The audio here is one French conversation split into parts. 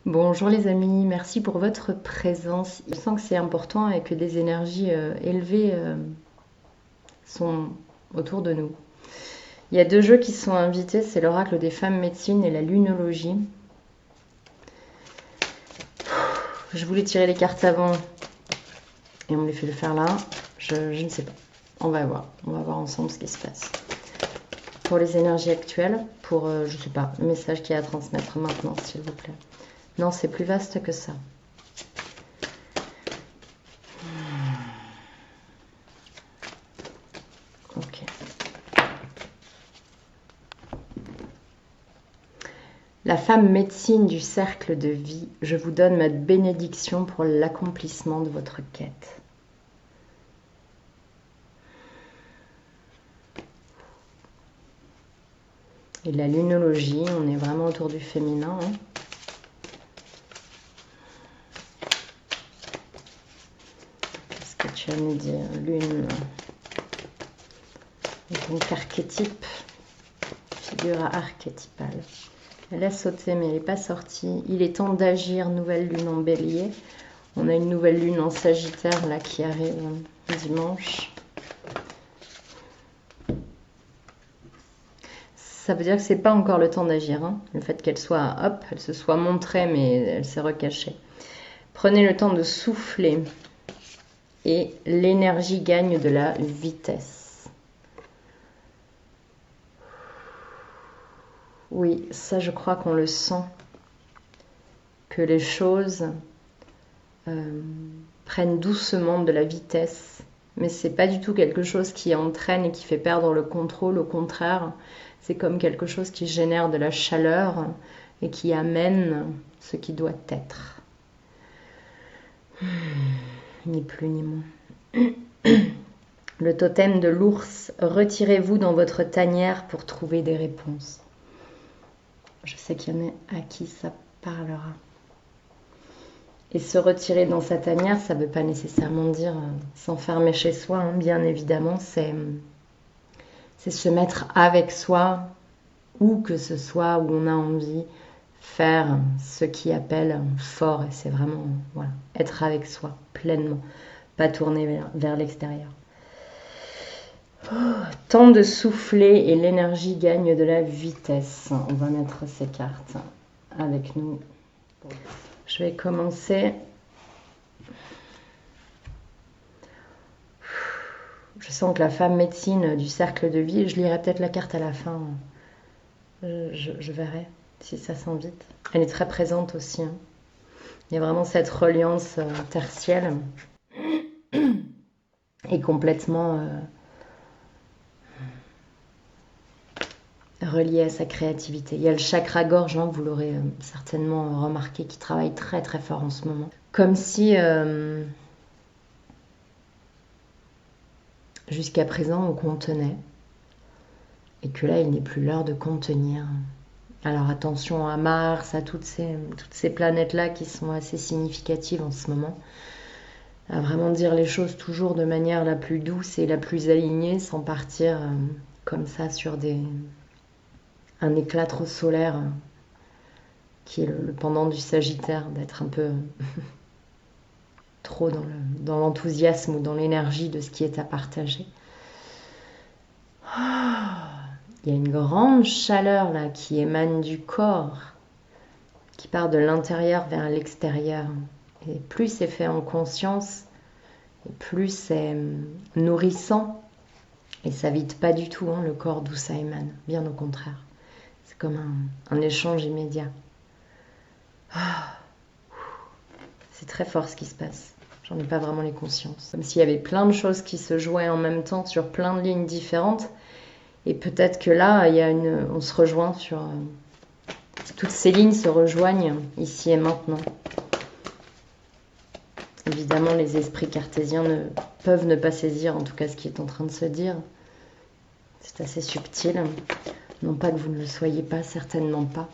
Bonjour les amis, merci pour votre présence. Je sens que c'est important et que des énergies élevées sont autour de nous. Il y a deux jeux qui sont invités, c'est l'oracle des femmes médecines et la lunologie. Je voulais tirer les cartes avant et on me les fait le faire là. Je ne sais pas. On va voir ensemble ce qui se passe. Pour les énergies actuelles, pour, je sais pas, le message qu'il y a à transmettre maintenant, s'il vous plaît. Non, c'est plus vaste que ça. Ok. La femme médecine du cercle de vie, je vous donne ma bénédiction pour l'accomplissement de votre quête. Et la lunologie, on est vraiment autour du féminin. Qu'est-ce que tu vas me dire, lune? Donc archétype, figure archétypale. Elle a sauté mais elle n'est pas sortie. Il est temps d'agir, nouvelle lune en bélier. On a une nouvelle lune en sagittaire là qui arrive dimanche. Ça veut dire que c'est pas encore le temps d'agir. Hein. Le fait qu'elle soit, hop, elle se soit montrée mais elle s'est recachée. Prenez le temps de souffler et l'énergie gagne de la vitesse. Oui, ça je crois qu'on le sent. Que les choses prennent doucement de la vitesse. Mais c'est pas du tout quelque chose qui entraîne et qui fait perdre le contrôle. Au contraire, c'est comme quelque chose qui génère de la chaleur et qui amène ce qui doit être. Ni plus ni moins. Le totem de l'ours, retirez-vous dans votre tanière pour trouver des réponses. Je sais qu'il y en a à qui ça parlera. Et se retirer dans sa tanière, ça ne veut pas nécessairement dire s'enfermer chez soi, hein, bien évidemment, c'est se mettre avec soi, où que ce soit, où on a envie, faire ce qui appelle fort, et c'est vraiment voilà, être avec soi pleinement, pas tourner vers l'extérieur. Temps de souffler et l'énergie gagne de la vitesse. On va mettre ces cartes avec nous. Je vais commencer. Je sens que la femme médecine du cercle de vie, je lirai peut-être la carte à la fin. Je verrai si ça s'invite. Elle est très présente aussi. Hein. Il y a vraiment cette reliance tertielle et complètement reliée à sa créativité. Il y a le chakra gorge, hein, vous l'aurez certainement remarqué, qui travaille très très fort en ce moment. Comme si jusqu'à présent on contenait et que là il n'est plus l'heure de contenir. Alors attention à Mars, à toutes ces planètes-là qui sont assez significatives en ce moment. À vraiment dire les choses toujours de manière la plus douce et la plus alignée, sans partir comme ça sur un éclat trop solaire qui est le pendant du Sagittaire, d'être un peu trop dans l'enthousiasme ou dans l'énergie de ce qui est à partager. Il y a une grande chaleur là qui émane du corps, qui part de l'intérieur vers l'extérieur. Et plus c'est fait en conscience, et plus c'est nourrissant. Et ça vide pas du tout hein, le corps d'où ça émane, bien au contraire. C'est comme un échange immédiat. C'est très fort ce qui se passe. J'en ai pas vraiment les consciences. Comme s'il y avait plein de choses qui se jouaient en même temps sur plein de lignes différentes. Et peut-être que là, on se rejoint sur... toutes ces lignes se rejoignent ici et maintenant. Évidemment, les esprits cartésiens peuvent ne pas saisir, en tout cas, ce qui est en train de se dire. C'est assez subtil. Non pas que vous ne le soyez pas, certainement pas.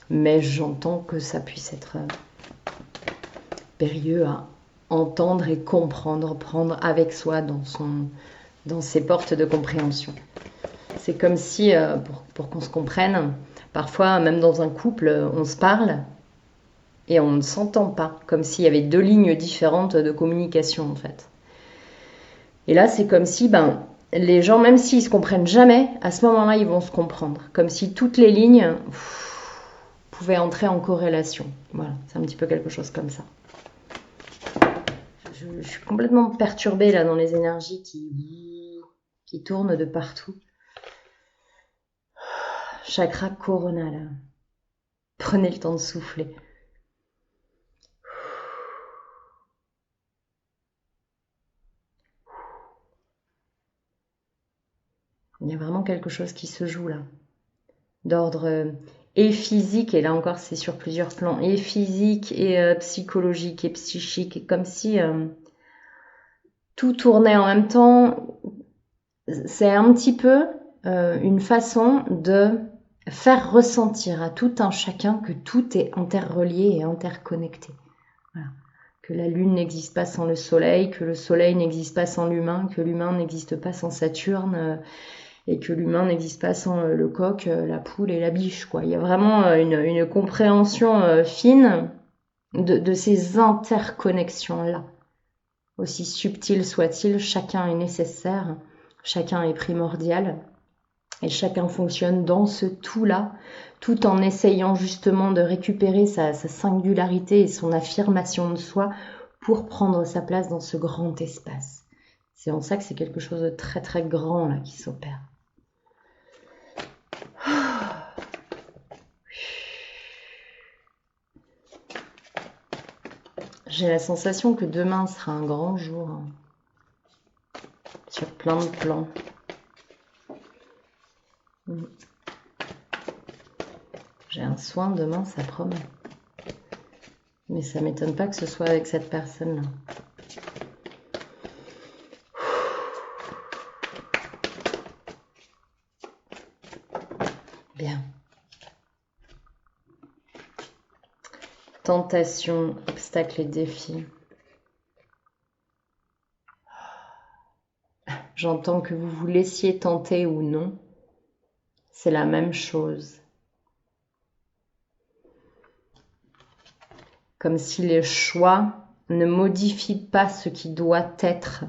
Mais j'entends que ça puisse être périlleux à entendre et comprendre, prendre avec soi dans ses portes de compréhension. C'est comme si, pour qu'on se comprenne, parfois, même dans un couple, on se parle et on ne s'entend pas, comme s'il y avait deux lignes différentes de communication en fait. Et là, c'est comme si les gens, même s'ils se comprennent jamais, à ce moment-là, ils vont se comprendre. Comme si toutes les lignes pouvaient entrer en corrélation. Voilà, c'est un petit peu quelque chose comme ça. Je suis complètement perturbée là dans les énergies qui tournent de partout. Chakra coronal. Prenez le temps de souffler. Il y a vraiment quelque chose qui se joue là. D'ordre et physique, et là encore c'est sur plusieurs plans, et physique, et psychologique, et psychique, et comme si tout tournait en même temps. C'est un petit peu une façon de faire ressentir à tout un chacun que tout est interrelié et interconnecté. Voilà. Que la Lune n'existe pas sans le Soleil, que le Soleil n'existe pas sans l'humain, que l'humain n'existe pas sans Saturne, et que l'humain n'existe pas sans le coq, la poule et la biche, quoi. Il y a vraiment une compréhension fine de ces interconnexions-là. Aussi subtil soit-il, chacun est nécessaire, chacun est primordial, et chacun fonctionne dans ce tout-là, tout en essayant justement de récupérer sa singularité et son affirmation de soi pour prendre sa place dans ce grand espace. C'est en ça que c'est quelque chose de très très grand là qui s'opère. J'ai la sensation que demain sera un grand jour sur plein de plans. J'ai un soin demain, ça promet. Mais ça m'étonne pas que ce soit avec cette personne-là. Bien. Tentation, obstacles et défis. J'entends que vous vous laissiez tenter ou non. C'est la même chose. Comme si les choix ne modifient pas ce qui doit être.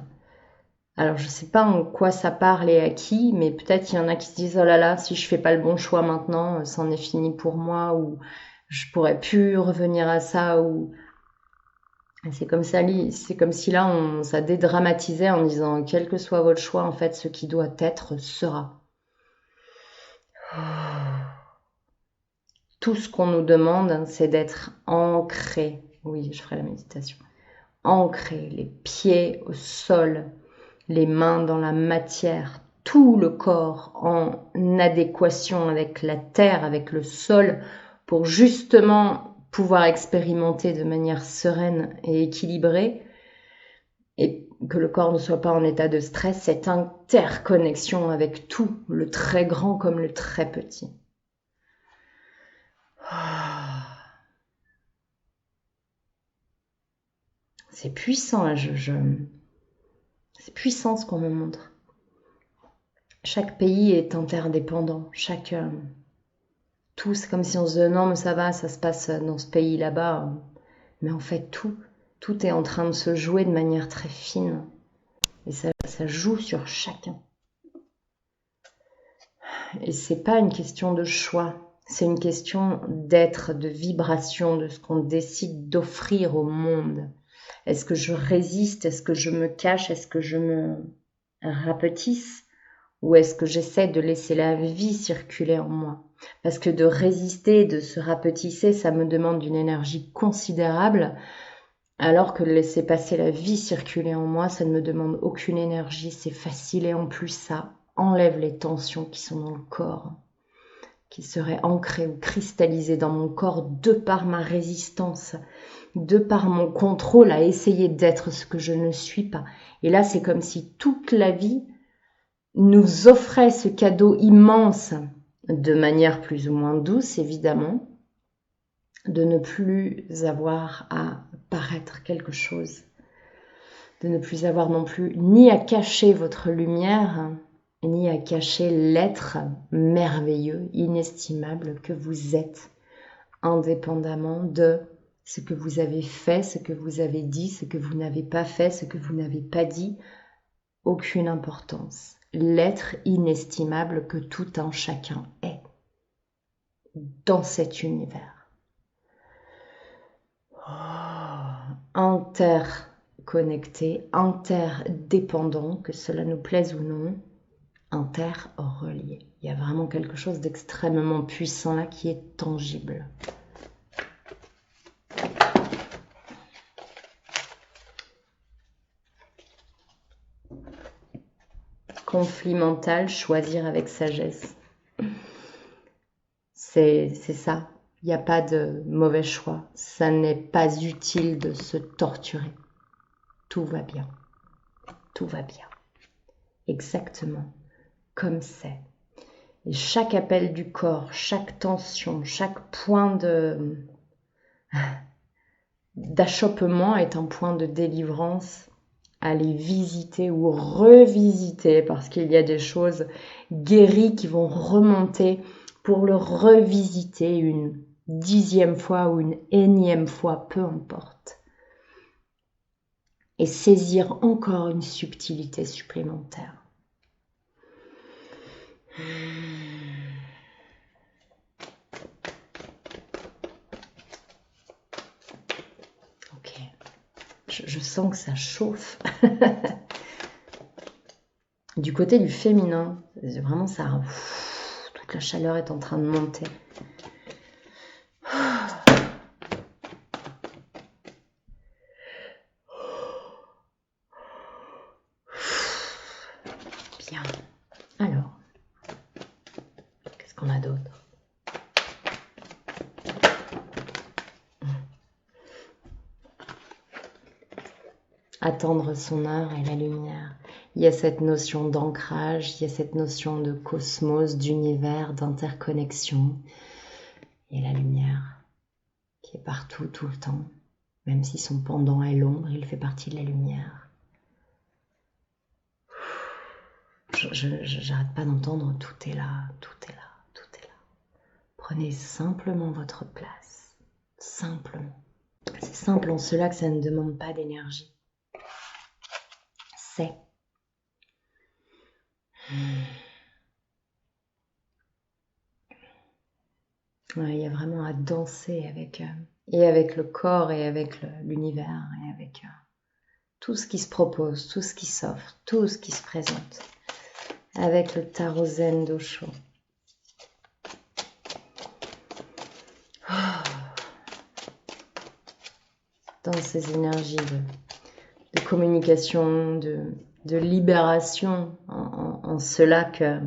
Alors je ne sais pas en quoi ça parle et à qui, mais peut-être il y en a qui se disent « Oh là là, si je fais pas le bon choix maintenant, c'en est fini pour moi » ou « Je pourrais plus revenir à ça » ou... C'est comme si là, ça dédramatisait en disant « Quel que soit votre choix, en fait, ce qui doit être sera. » Tout ce qu'on nous demande, c'est d'être ancré. Oui, je ferai la méditation. Ancré, les pieds au sol, les mains dans la matière, tout le corps en adéquation avec la terre, avec le sol, pour justement pouvoir expérimenter de manière sereine et équilibrée, et que le corps ne soit pas en état de stress, cette interconnexion avec tout, le très grand comme le très petit. C'est puissant, là, c'est puissant ce qu'on me montre. Chaque pays est interdépendant, tout, c'est comme si on se disait non mais ça va, ça se passe dans ce pays là-bas, mais en fait tout est en train de se jouer de manière très fine, et ça joue sur chacun. Et c'est pas une question de choix, c'est une question d'être, de vibration, de ce qu'on décide d'offrir au monde. Est-ce que je résiste? Est-ce que je me cache? Est-ce que je me rapetisse? Ou est-ce que j'essaie de laisser la vie circuler en moi? Parce que de résister, de se rapetisser, ça me demande une énergie considérable, alors que de laisser passer la vie circuler en moi, ça ne me demande aucune énergie, c'est facile, et en plus ça enlève les tensions qui sont dans le corps, qui seraient ancrées ou cristallisées dans mon corps de par ma résistance, de par mon contrôle à essayer d'être ce que je ne suis pas. Et là, c'est comme si toute la vie nous offrait ce cadeau immense, de manière plus ou moins douce évidemment, de ne plus avoir à paraître quelque chose, de ne plus avoir non plus ni à cacher votre lumière, ni à cacher l'être merveilleux, inestimable que vous êtes, indépendamment de ce que vous avez fait, ce que vous avez dit, ce que vous n'avez pas fait, ce que vous n'avez pas dit, aucune importance. L'être inestimable que tout un chacun est dans cet univers. Interconnecté, interdépendant, que cela nous plaise ou non, interrelié. Il y a vraiment quelque chose d'extrêmement puissant là qui est tangible. Conflit mental, choisir avec sagesse. C'est ça. Il n'y a pas de mauvais choix. Ça n'est pas utile de se torturer. Tout va bien. Tout va bien. Exactement comme c'est. Et chaque appel du corps, chaque tension, chaque point d'achoppement est un point de délivrance à aller visiter ou revisiter parce qu'il y a des choses guéries qui vont remonter pour le revisiter une 10e fois ou une énième fois, peu importe. Et saisir encore une subtilité supplémentaire. Ok, je sens que ça chauffe. Du côté du féminin, vraiment ça, toute la chaleur est en train de monter. Bien. Alors, qu'est-ce qu'on a d'autre? Attendre son heure et la lumière. Il y a cette notion d'ancrage, il y a cette notion de cosmos, d'univers, d'interconnexion. Et la lumière qui est partout, tout le temps. Même si son pendant est l'ombre, il fait partie de la lumière. J'arrête pas d'entendre tout est là, tout est là, tout est là. Prenez simplement votre place. Simplement. C'est simple en cela que ça ne demande pas d'énergie. C'est. Ouais, il y a vraiment à danser avec, et avec le corps et avec l'univers et avec tout ce qui se propose, tout ce qui s'offre, tout ce qui se présente. Avec le tarot zen d'Osho. Dans ces énergies de communication, de libération, en cela que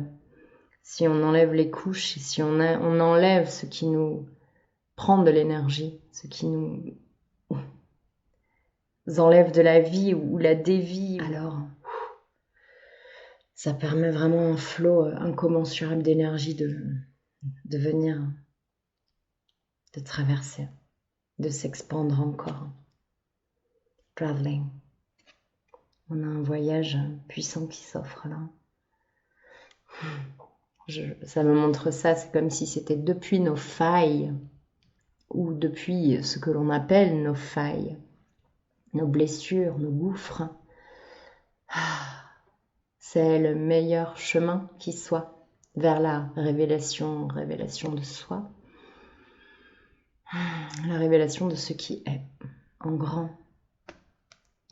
si on enlève les couches et si on enlève ce qui nous prend de l'énergie, ce qui nous enlève de la vie ou la dévie, alors ça permet vraiment un flot incommensurable d'énergie de venir, de traverser, de s'expandre encore. Traveling. On a un voyage puissant qui s'offre là. Ça me montre ça, c'est comme si c'était depuis nos failles, ou depuis ce que l'on appelle nos failles, nos blessures, nos gouffres. C'est le meilleur chemin qui soit vers la révélation de soi, la révélation de ce qui est en grand.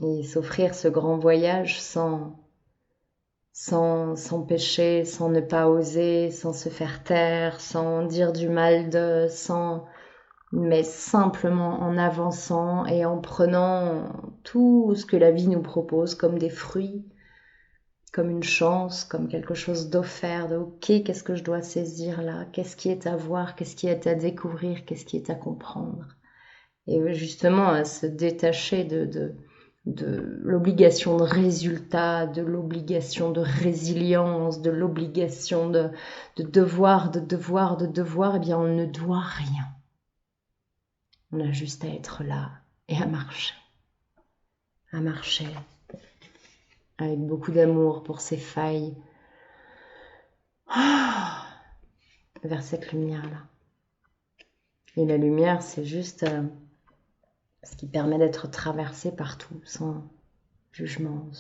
Et s'offrir ce grand voyage sans péché, sans ne pas oser, sans se faire taire, sans dire du mal mais simplement en avançant et en prenant tout ce que la vie nous propose comme des fruits, comme une chance, comme quelque chose d'offert, de ok, qu'est-ce que je dois saisir là, qu'est-ce qui est à voir, qu'est-ce qui est à découvrir, qu'est-ce qui est à comprendre. Et justement à se détacher de l'obligation de résultat, de l'obligation de résilience, de l'obligation de devoir, eh bien on ne doit rien. On a juste à être là et à marcher avec beaucoup d'amour pour ces failles, vers cette lumière-là. Et la lumière, c'est juste Ce qui permet d'être traversé partout, sans jugement,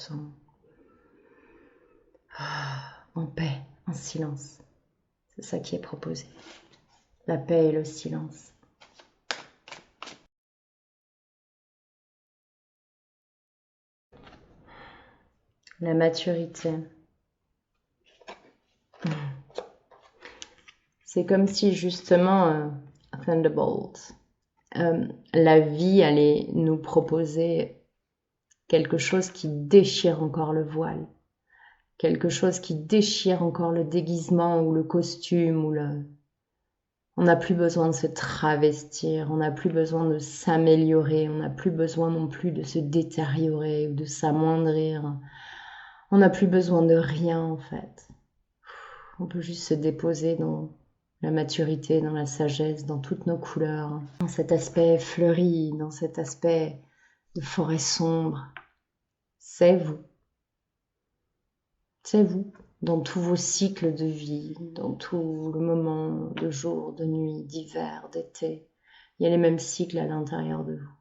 en paix, en silence. C'est ça qui est proposé. La paix et le silence. La maturité. C'est comme si justement, Thunderbolt, la vie allait nous proposer quelque chose qui déchire encore le voile, quelque chose qui déchire encore le déguisement ou le costume ou le... On n'a plus besoin de se travestir, on n'a plus besoin de s'améliorer, on n'a plus besoin non plus de se détériorer ou de s'amoindrir. On n'a plus besoin de rien en fait. On peut juste se déposer dans la maturité, dans la sagesse, dans toutes nos couleurs, dans cet aspect fleuri, dans cet aspect de forêt sombre. C'est vous. C'est vous, dans tous vos cycles de vie, dans tout le moment de jour, de nuit, d'hiver, d'été. Il y a les mêmes cycles à l'intérieur de vous.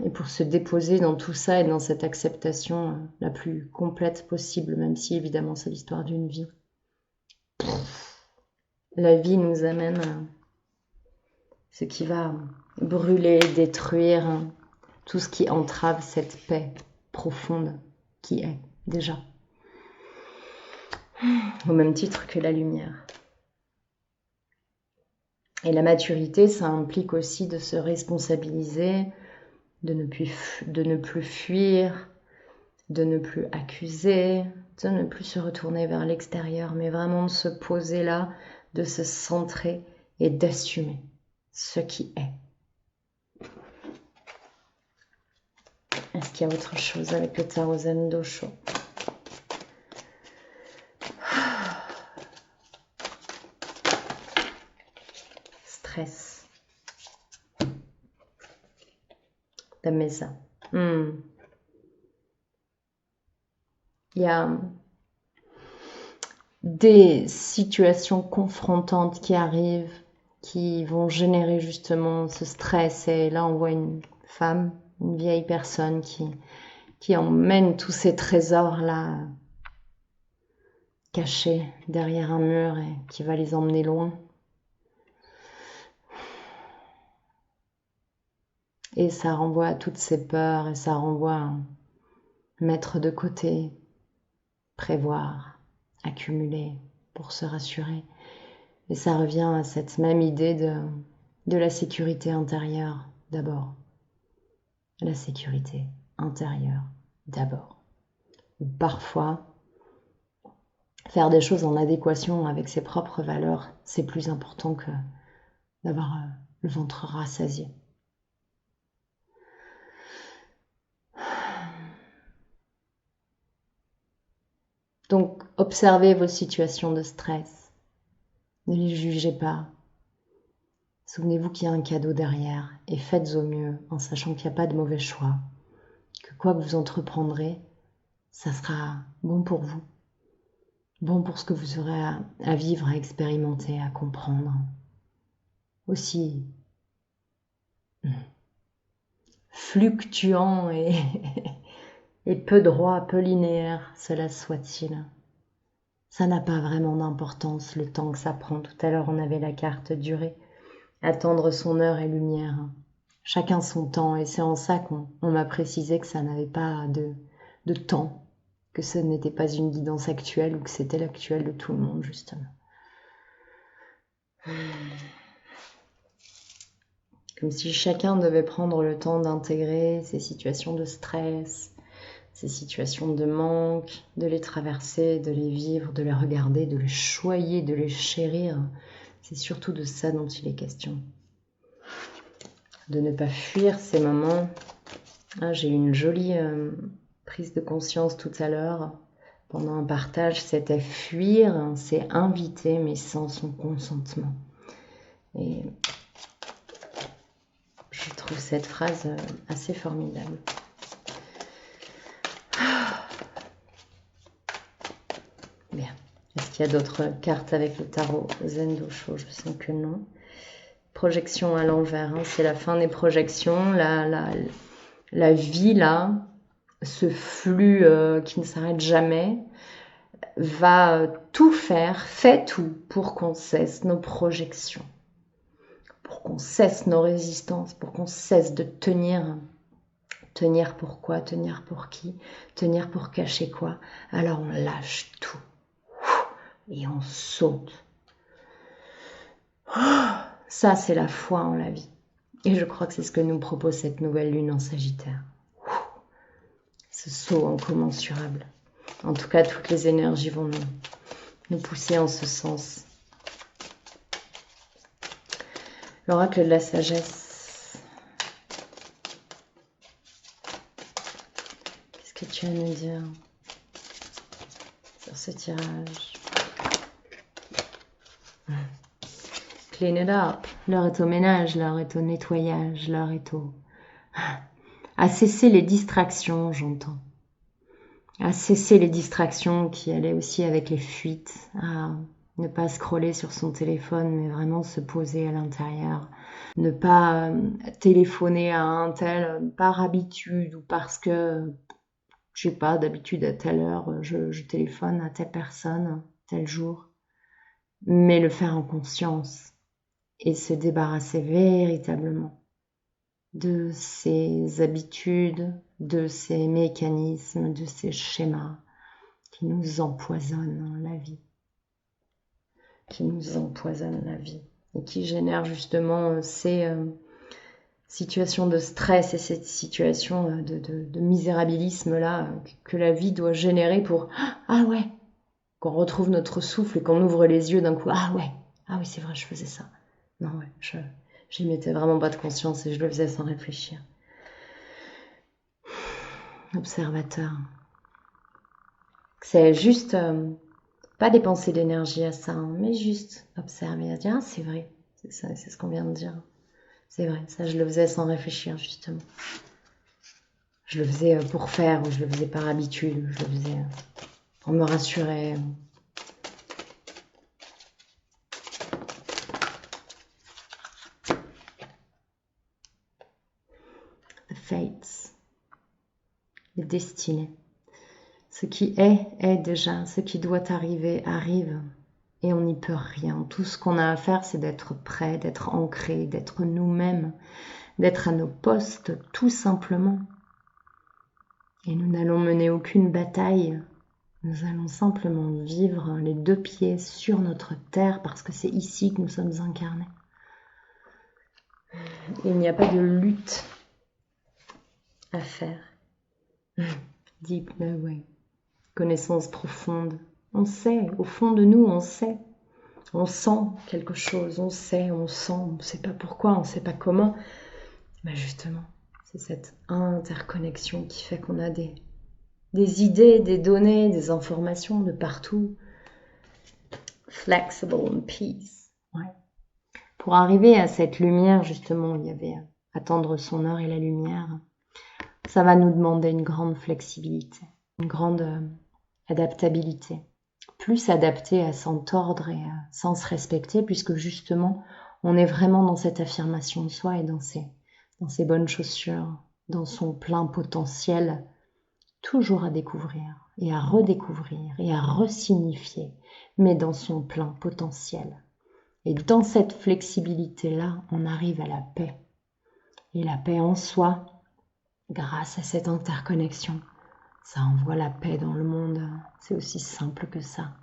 Et pour se déposer dans tout ça et dans cette acceptation la plus complète possible, même si évidemment c'est l'histoire d'une vie. La vie nous amène à ce qui va brûler, détruire tout ce qui entrave cette paix profonde qui est déjà. Au même titre que la lumière. Et la maturité, ça implique aussi de se responsabiliser, de ne plus fuir, de ne plus accuser, de ne plus se retourner vers l'extérieur, mais vraiment de se poser là, de se centrer et d'assumer ce qui est. Est-ce qu'il y a autre chose avec le tarot Zen Dosho? Stress. La mesa. Il y a des situations confrontantes qui arrivent, qui vont générer justement ce stress. Et là, on voit une femme, une vieille personne qui emmène tous ces trésors-là cachés derrière un mur et qui va les emmener loin. Et ça renvoie à toutes ces peurs et ça renvoie à mettre de côté, prévoir, accumuler pour se rassurer. Et ça revient à cette même idée de la sécurité intérieure d'abord. La sécurité intérieure d'abord. Parfois, faire des choses en adéquation avec ses propres valeurs, c'est plus important que d'avoir le ventre rassasié. Donc, observez vos situations de stress. Ne les jugez pas. Souvenez-vous qu'il y a un cadeau derrière et faites au mieux en sachant qu'il n'y a pas de mauvais choix. Que quoi que vous entreprendrez, ça sera bon pour vous. Bon pour ce que vous aurez à vivre, à expérimenter, à comprendre. Aussi fluctuant et peu droit, peu linéaire, cela soit-il. Ça n'a pas vraiment d'importance le temps que ça prend. Tout à l'heure, on avait la carte durée. Attendre son heure et lumière. Chacun son temps. Et c'est en ça qu'on m'a précisé que ça n'avait pas de temps. Que ce n'était pas une guidance actuelle ou que c'était l'actuelle de tout le monde, justement. Comme si chacun devait prendre le temps d'intégrer ces situations de stress, ces situations de manque, de les traverser, de les vivre, de les regarder, de les choyer, de les chérir. C'est surtout de ça dont il est question. De ne pas fuir ces moments. Ah, j'ai eu une jolie prise de conscience tout à l'heure. Pendant un partage, c'était fuir, c'est inviter, mais sans son consentement. Et je trouve cette phrase assez formidable. Bien. Est-ce qu'il y a d'autres cartes avec le tarot Zen Dosho? Je sens que non. Projection à l'envers, hein. C'est la fin des projections, la vie là, ce flux qui ne s'arrête jamais, va tout faire, fait tout pour qu'on cesse nos projections, pour qu'on cesse nos résistances, pour qu'on cesse de tenir. Tenir pour quoi? Tenir pour qui? Tenir pour cacher quoi? Alors on lâche tout et on saute. Ça, c'est la foi en la vie. Et je crois que c'est ce que nous propose cette nouvelle lune en Sagittaire. Ce saut incommensurable. En tout cas, toutes les énergies vont nous pousser en ce sens. L'oracle de la sagesse. Qu'est-ce que tu as à nous dire sur ce tirage? Clean it up. L'heure est au ménage, l'heure est au nettoyage, l'heure est à cesser les distractions, j'entends. À cesser les distractions qui allaient aussi avec les fuites, à ne pas scroller sur son téléphone, mais vraiment se poser à l'intérieur. Ne pas téléphoner à un tel par habitude ou parce que, je sais pas, d'habitude à telle heure, je téléphone à telle personne, tel jour. Mais le faire en conscience et se débarrasser véritablement de ces habitudes, de ces mécanismes, de ces schémas qui nous empoisonnent la vie. Qui nous empoisonnent la vie et qui génèrent justement ces situations de stress et cette situation de misérabilisme-là que la vie doit générer pour « Ah ouais !» qu'on retrouve notre souffle et qu'on ouvre les yeux d'un coup « Ah ouais, ah oui c'est vrai, je faisais ça. » Non ouais, j'y mettais vraiment pas de conscience et je le faisais sans réfléchir. Observateur. C'est juste pas dépenser d'énergie à ça, hein, mais juste observer, à dire ah c'est vrai, c'est ça, c'est ce qu'on vient de dire. C'est vrai, ça je le faisais sans réfléchir justement. Je le faisais pour faire ou je le faisais par habitude, je le faisais pour me rassurer. The fates, les destinées. Ce qui est déjà. Ce qui doit arriver, arrive. Et on n'y peut rien. Tout ce qu'on a à faire, c'est d'être prêt, d'être ancré, d'être nous-mêmes, d'être à nos postes, tout simplement. Et nous n'allons mener aucune bataille. Nous allons simplement vivre les deux pieds sur notre terre parce que c'est ici que nous sommes incarnés. Il n'y a pas de lutte à faire. Deep knowing. Connaissance profonde. On sait, au fond de nous, on sait. On sent quelque chose, on sait, on sent, on ne sait pas pourquoi, on ne sait pas comment. Mais justement, c'est cette interconnexion qui fait qu'on a des idées, des données, des informations de partout. Flexible and peace. Ouais. Pour arriver à cette lumière, justement, il y avait attendre son heure et la lumière. Ça va nous demander une grande flexibilité, une grande adaptabilité. Plus adapté à s'entordre et sans se respecter, puisque justement, on est vraiment dans cette affirmation de soi et dans ses bonnes chaussures, dans son plein potentiel, toujours à découvrir et à redécouvrir et à resignifier, mais dans son plein potentiel. Et dans cette flexibilité-là, on arrive à la paix. Et la paix en soi, grâce à cette interconnexion, ça envoie la paix dans le monde. C'est aussi simple que ça.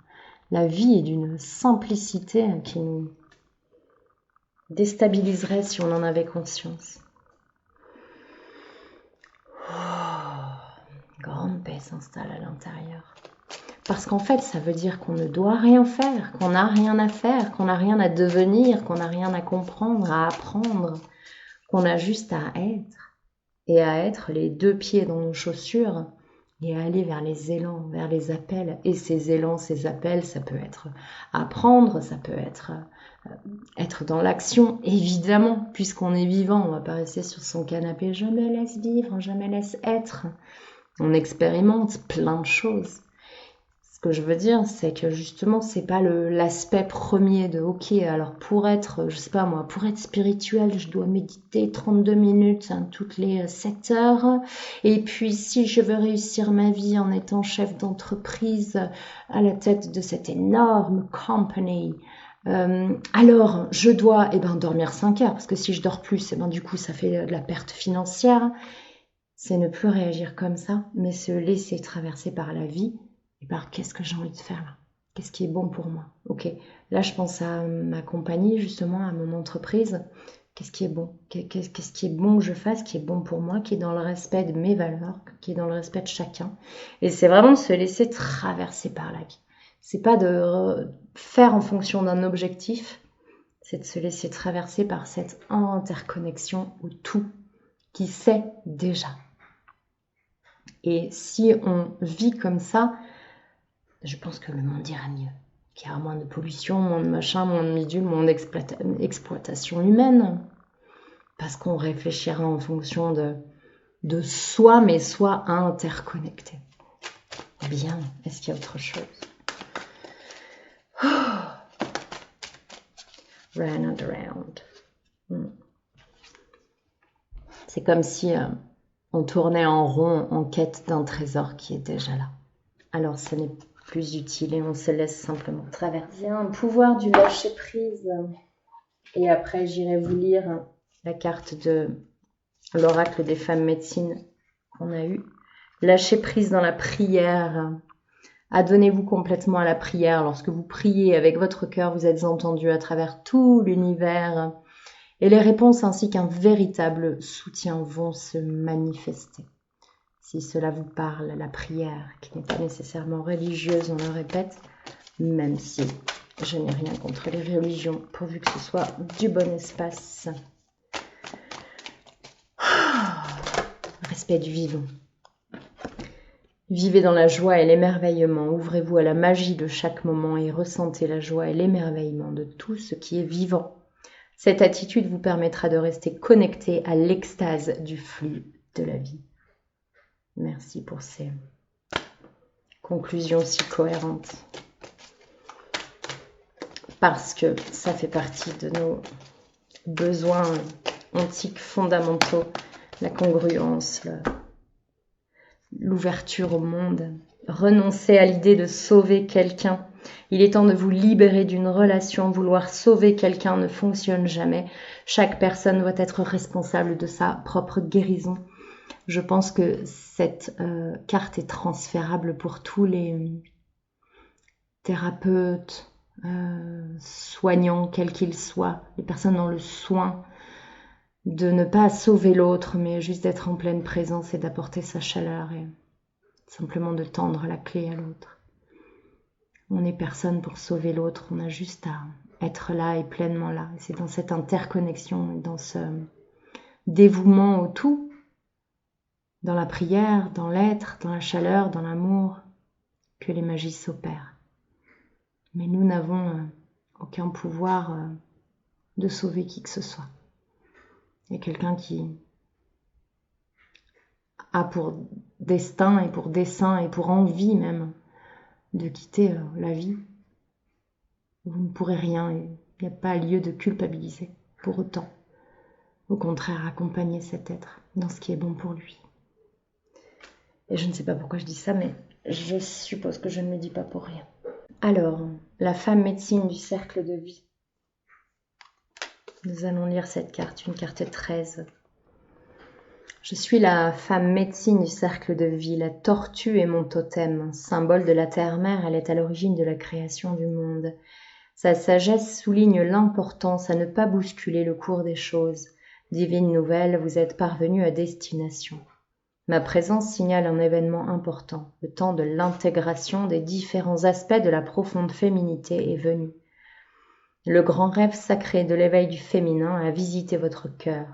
La vie est d'une simplicité qui nous déstabiliserait si on en avait conscience. Grande paix s'installe à l'intérieur. Parce qu'en fait, ça veut dire qu'on ne doit rien faire, qu'on n'a rien à faire, qu'on n'a rien à devenir, qu'on n'a rien à comprendre, à apprendre, qu'on a juste à être. Et à être les deux pieds dans nos chaussures et à aller vers les élans, vers les appels. Et ces élans, ces appels, ça peut être apprendre, ça peut être dans l'action, évidemment, puisqu'on est vivant, on ne va pas rester sur son canapé, je me laisse vivre, je me laisse être. On expérimente plein de choses. Ce que je veux dire, c'est que justement, c'est pas l'aspect premier de OK, alors pour être, je sais pas moi, pour être spirituel, je dois méditer 32 minutes toutes les 7 heures. Et puis, si je veux réussir ma vie en étant chef d'entreprise à la tête de cette énorme company, alors je dois dormir 5 heures, parce que si je dors plus, du coup, ça fait de la perte financière. C'est ne plus réagir comme ça, mais se laisser traverser par la vie et par qu'est-ce que j'ai envie de faire là, qu'est-ce qui est bon pour moi. Ok, là je pense à ma compagnie justement, à mon entreprise, qu'est-ce qui est bon, qu'est-ce qui est bon que je fasse, qui est bon pour moi, qui est dans le respect de mes valeurs, qui est dans le respect de chacun. Et c'est vraiment de se laisser traverser par la vie. C'est pas de faire en fonction d'un objectif, c'est de se laisser traverser par cette interconnexion au tout qui sait déjà. Et si on vit comme ça, je pense que le monde ira mieux. Qu'il y aura moins de pollution, moins de machin, moins de bidule, moins d'exploitation humaine. Parce qu'on réfléchira en fonction de soi, mais soi interconnecté. Bien, est-ce qu'il y a autre chose? Round and round. C'est comme si on tournait en rond en quête d'un trésor qui est déjà là. Alors ce n'est plus utile et on se laisse simplement traverser. Un pouvoir du lâcher prise. Et après, j'irai vous lire la carte de l'oracle des femmes médecines qu'on a eu. Lâcher prise dans la prière. Adonnez-vous complètement à la prière. Lorsque vous priez avec votre cœur, vous êtes entendu à travers tout l'univers. Et les réponses ainsi qu'un véritable soutien vont se manifester. Si cela vous parle, la prière, qui n'est pas nécessairement religieuse, on le répète, même si je n'ai rien contre les religions, pourvu que ce soit du bon espace. Respect du vivant. Vivez dans la joie et l'émerveillement, ouvrez-vous à la magie de chaque moment et ressentez la joie et l'émerveillement de tout ce qui est vivant. Cette attitude vous permettra de rester connecté à l'extase du flux de la vie. Merci pour ces conclusions si cohérentes. Parce que ça fait partie de nos besoins antiques fondamentaux, la congruence, l'ouverture au monde. Renoncez à l'idée de sauver quelqu'un. Il est temps de vous libérer d'une relation. Vouloir sauver quelqu'un ne fonctionne jamais. Chaque personne doit être responsable de sa propre guérison. Je pense que cette carte est transférable pour tous les thérapeutes, soignants, quels qu'ils soient, les personnes dans le soin, de ne pas sauver l'autre, mais juste d'être en pleine présence et d'apporter sa chaleur et simplement de tendre la clé à l'autre. On n'est personne pour sauver l'autre, on a juste à être là et pleinement là. Et c'est dans cette interconnexion, dans ce dévouement au tout, dans la prière, dans l'être, dans la chaleur, dans l'amour, que les magies s'opèrent. Mais nous n'avons aucun pouvoir de sauver qui que ce soit. Il y a quelqu'un qui a pour destin et pour dessein et pour envie même de quitter la vie. Vous ne pourrez rien et il n'y a pas lieu de culpabiliser pour autant. Au contraire, accompagner cet être dans ce qui est bon pour lui. Et je ne sais pas pourquoi je dis ça, mais je suppose que je ne le dis pas pour rien. Alors, la femme médecine du cercle de vie. Nous allons lire cette carte, une carte 13. Je suis la femme médecine du cercle de vie. La tortue est mon totem, symbole de la terre-mère. Elle est à l'origine de la création du monde. Sa sagesse souligne l'importance à ne pas bousculer le cours des choses. Divine nouvelle, vous êtes parvenu à destination. Ma présence signale un événement important. Le temps de l'intégration des différents aspects de la profonde féminité est venu. Le grand rêve sacré de l'éveil du féminin a visité votre cœur.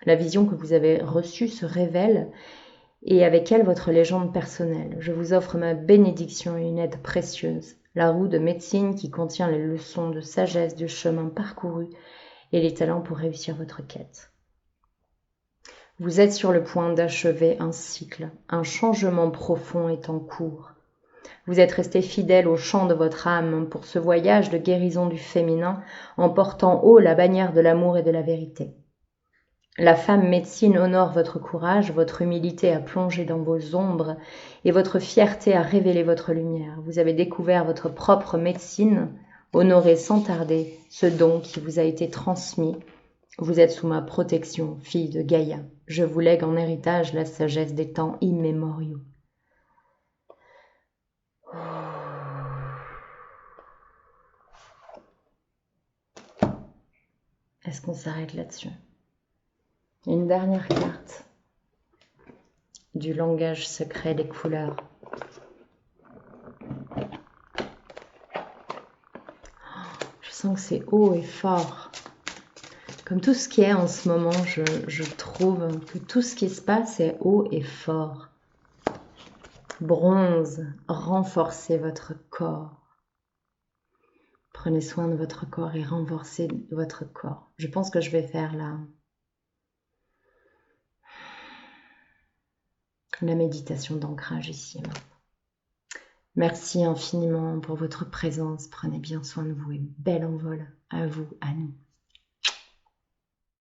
La vision que vous avez reçue se révèle et avec elle votre légende personnelle. Je vous offre ma bénédiction et une aide précieuse, la roue de médecine qui contient les leçons de sagesse du chemin parcouru et les talents pour réussir votre quête. Vous êtes sur le point d'achever un cycle, un changement profond est en cours. Vous êtes resté fidèle au chant de votre âme pour ce voyage de guérison du féminin en portant haut la bannière de l'amour et de la vérité. La femme médecine honore votre courage, votre humilité à plonger dans vos ombres et votre fierté à révéler votre lumière. Vous avez découvert votre propre médecine, honorez sans tarder ce don qui vous a été transmis. Vous êtes sous ma protection, fille de Gaïa. Je vous lègue en héritage la sagesse des temps immémoriaux. Est-ce qu'on s'arrête là-dessus? Une dernière carte du langage secret des couleurs. Je sens que c'est haut et fort. Comme tout ce qui est en ce moment, je trouve que tout ce qui se passe est haut et fort. Bronze, renforcez votre corps. Prenez soin de votre corps et renforcez votre corps. Je pense que je vais faire la méditation d'ancrage ici. Merci infiniment pour votre présence. Prenez bien soin de vous et bel envol à vous, à nous.